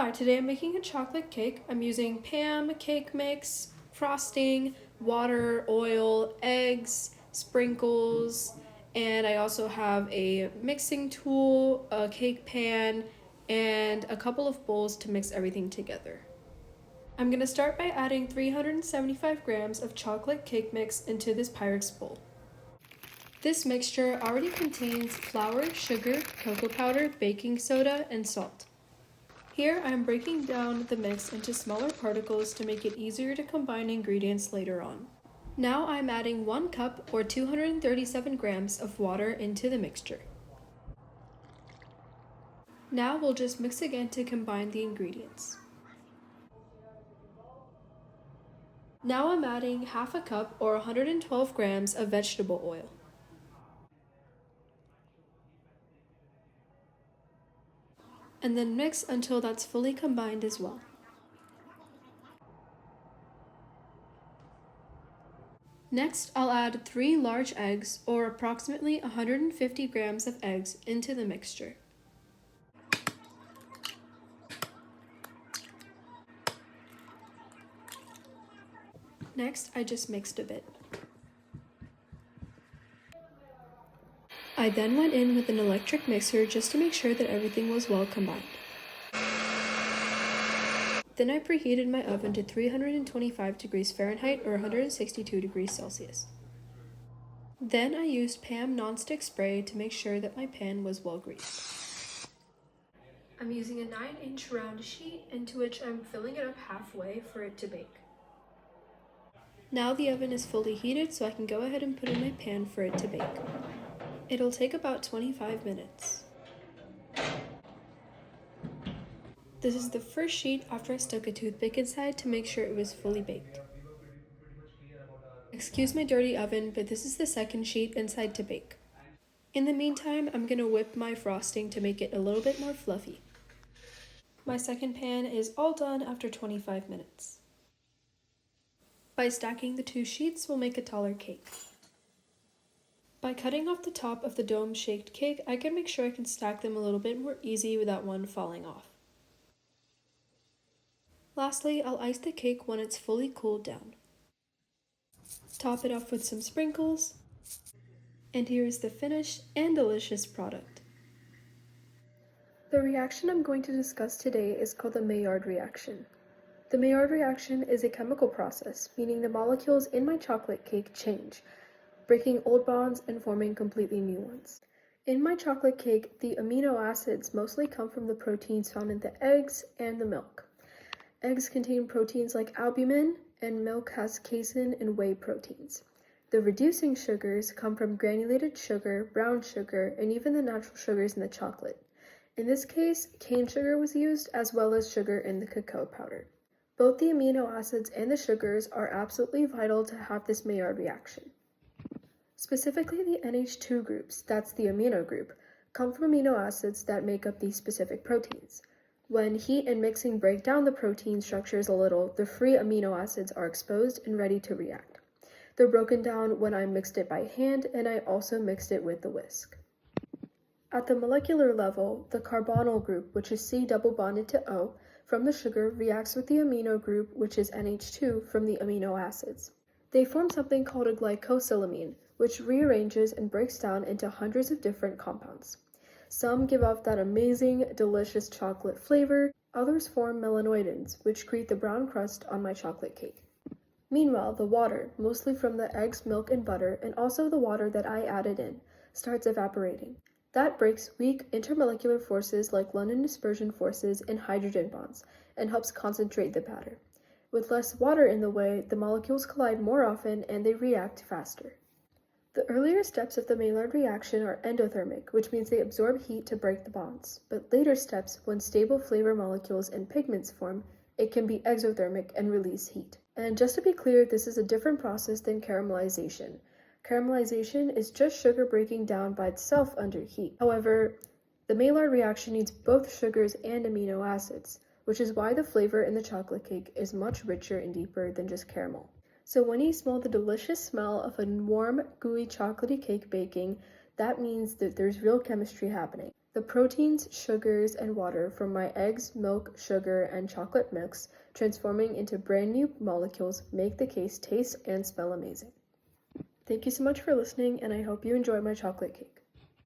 Hi, today I'm making a chocolate cake. I'm using Pam cake mix, frosting, water, oil, eggs, sprinkles, and I also have a mixing tool, a cake pan, and a couple of bowls to mix everything together. I'm going to start by adding 375 grams of chocolate cake mix into this Pyrex bowl. This mixture already contains flour, sugar, cocoa powder, baking soda, and salt. Here I am breaking down the mix into smaller particles to make it easier to combine ingredients later on. Now I'm adding 1 cup or 237 grams of water into the mixture. Now we'll just mix again to combine the ingredients. Now I'm adding half a cup or 112 grams of vegetable oil. And then mix until that's fully combined as well. Next, I'll add 3 large eggs, or approximately 150 grams of eggs, into the mixture. Next, I just mixed a bit. I then went in with an electric mixer just to make sure that everything was well combined. Then I preheated my oven to 325 degrees Fahrenheit or 162 degrees Celsius. Then I used Pam nonstick spray to make sure that my pan was well greased. I'm using a 9-inch round sheet into which I'm filling it up halfway for it to bake. Now the oven is fully heated, so I can go ahead and put in my pan for it to bake. It'll take about 25 minutes. This is the first sheet after I stuck a toothpick inside to make sure it was fully baked. Excuse my dirty oven, but this is the second sheet inside to bake. In the meantime, I'm going to whip my frosting to make it a little bit more fluffy. My second pan is all done after 25 minutes. By stacking the 2 sheets, we'll make a taller cake. By cutting off the top of the dome-shaped cake, I can make sure I can stack them a little bit more easy without one falling off. Lastly, I'll ice the cake when it's fully cooled down. Top it off with some sprinkles, and here is the finished and delicious product. The reaction I'm going to discuss today is called the Maillard reaction. The Maillard reaction is a chemical process, meaning the molecules in my chocolate cake change, breaking old bonds and forming completely new ones. In my chocolate cake, the amino acids mostly come from the proteins found in the eggs and the milk. Eggs contain proteins like albumin, and milk has casein and whey proteins. The reducing sugars come from granulated sugar, brown sugar, and even the natural sugars in the chocolate. In this case, cane sugar was used as well as sugar in the cacao powder. Both the amino acids and the sugars are absolutely vital to have this Maillard reaction. Specifically, the NH2 groups, that's the amino group, come from amino acids that make up these specific proteins. When heat and mixing break down the protein structures a little, the free amino acids are exposed and ready to react. They're broken down when I mixed it by hand, and I also mixed it with the whisk. At the molecular level, the carbonyl group, which is C double bonded to O, from the sugar reacts with the amino group, which is NH2, from the amino acids. They form something called a glycosylamine, which rearranges and breaks down into hundreds of different compounds. Some give off that amazing, delicious chocolate flavor. Others form melanoidins, which create the brown crust on my chocolate cake. Meanwhile, the water, mostly from the eggs, milk, and butter, and also the water that I added in, starts evaporating. That breaks weak intermolecular forces like London dispersion forces and hydrogen bonds, and helps concentrate the batter. With less water in the way, the molecules collide more often and they react faster. The earlier steps of the Maillard reaction are endothermic, which means they absorb heat to break the bonds. But later steps, when stable flavor molecules and pigments form, it can be exothermic and release heat. And just to be clear, this is a different process than caramelization. Caramelization is just sugar breaking down by itself under heat. However, the Maillard reaction needs both sugars and amino acids, which is why the flavor in the chocolate cake is much richer and deeper than just caramel. So when you smell the delicious smell of a warm, gooey chocolatey cake baking, that means that there's real chemistry happening. The proteins, sugars, and water from my eggs, milk, sugar, and chocolate mix, transforming into brand new molecules, make the cake taste and smell amazing. Thank you so much for listening, and I hope you enjoy my chocolate cake.